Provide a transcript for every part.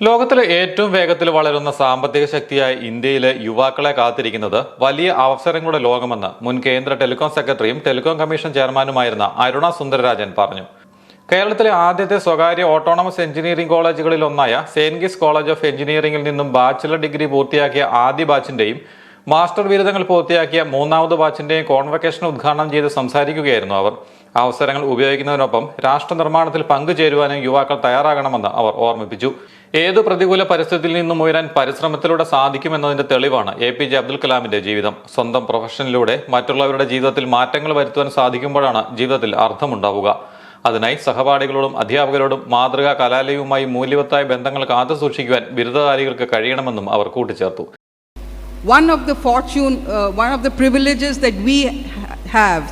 ലോകത്തിലെ ഏറ്റവും വേഗത്തിൽ വളരുന്ന സാമ്പത്തിക ശക്തിയായ ഇന്ത്യയിലെ യുവാക്കളെ കാത്തിരിക്കുന്നത് വലിയ അവസരങ്ങളുടെ ലോകമെന്ന് മുൻ കേന്ദ്ര ടെലികോം സെക്രട്ടറിയും ടെലികോം കമ്മീഷൻ ചെയർമാനുമായിരുന്ന അരുണ സുന്ദരരാജൻ പറഞ്ഞു. കേരളത്തിലെ ആദ്യത്തെ സ്വകാര്യ ഓട്ടോണമസ് എഞ്ചിനീയറിംഗ് കോളേജുകളിൽ ഒന്നായ സെന്റ് ഗീസ് കോളേജ് ഓഫ് എഞ്ചിനീയറിംഗിൽ നിന്നും ബാച്ചിലർ ഡിഗ്രി പൂർത്തിയാക്കിയ ആദ്യ ബാച്ചിന്റെയും മാസ്റ്റർ ബിരുദങ്ങൾ പൂർത്തിയാക്കിയ മൂന്നാമത് ബാച്ചിന്റെയും കോൺവക്കേഷൻ ഉദ്ഘാടനം ചെയ്ത് സംസാരിക്കുകയായിരുന്നു അവർ. അവസരങ്ങൾ ഉപയോഗിക്കുന്നതിനൊപ്പം രാഷ്ട്ര നിർമ്മാണത്തിൽ പങ്കുചേരുവാനും യുവാക്കൾ തയ്യാറാകണമെന്ന് അവർ ഓർമ്മിപ്പിച്ചു. ഏതു പ്രതികൂല പരിസ്ഥിതിയിൽ നിന്നും ഉയരാൻ പരിശ്രമത്തിലൂടെ സാധിക്കുമെന്നതിന്റെ തെളിവാണ് APJ അബ്ദുൽ കലാമിന്റെ ജീവിതം. സ്വന്തം പ്രൊഫഷനിലൂടെ മറ്റുള്ളവരുടെ ജീവിതത്തിൽ മാറ്റങ്ങൾ വരുത്തുവാൻ സാധിക്കുമ്പോഴാണ് ജീവിതത്തിൽ അർത്ഥമുണ്ടാവുക. അതിനായി സഹപാഠികളോടും അധ്യാപകരോടും മാതൃകാ കലാലയവുമായി മൂല്യവത്തായ ബന്ധങ്ങൾ കാത്തുസൂക്ഷിക്കുവാൻ ബിരുദധാരികൾക്ക് കഴിയണമെന്നും അവർ കൂട്ടിച്ചേർത്തു. One of the privileges that we have,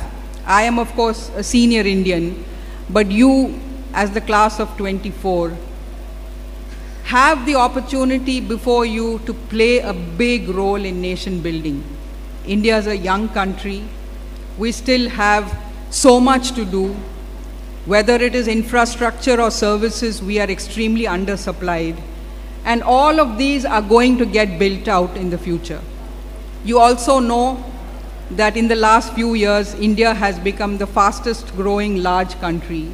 I am of course a senior Indian, but you as the class of 24 have the opportunity before you to play a big role in nation building. India is a young country. We still have so much to do. Whether it is infrastructure or services, we are extremely undersupplied. And all of these are going to get built out in the future. You also know that in the last few years, India has become the fastest growing large country.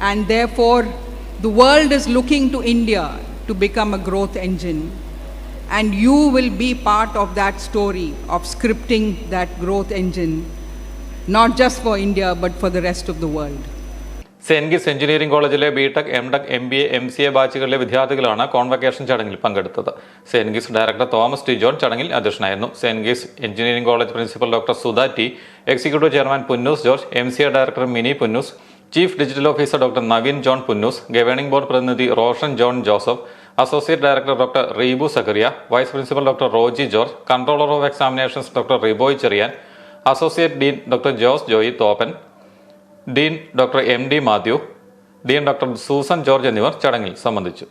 And therefore, the world is looking to India to become a growth engine. And you will be part of that story of scripting that growth engine, not just for India, but for the rest of the world. Saint ഗീസ് engineering കോളേജിലെ BTech, MTech, MBA, MCA ബാച്ചുകളിലെ വിദ്യാർത്ഥികളാണ് convocation ചടങ്ങിൽ പങ്കെടുത്തത്. Saint ഗീസ് director Thomas T John ചടങ്ങിൽ അധ്യക്ഷനായിരുന്നു. Saint ഗീസ് engineering college principal doctor Sudha T, executive chairman Punnoose George, MCA director Mini Punnoose, chief digital officer doctor Naveen John Punnoose, governing board പ്രതിനിധി Roshan John Joseph, associate director doctor Reebu Zachariah, vice principal doctor Roji George, controller of examinations doctor Riboy Cherian, associate dean doctor Jose Joy Thoppan, dean doctor MD Mathew, dean doctor Susan George എന്നിവർ ചടങ്ങിൽ സംബന്ധിച്ചു.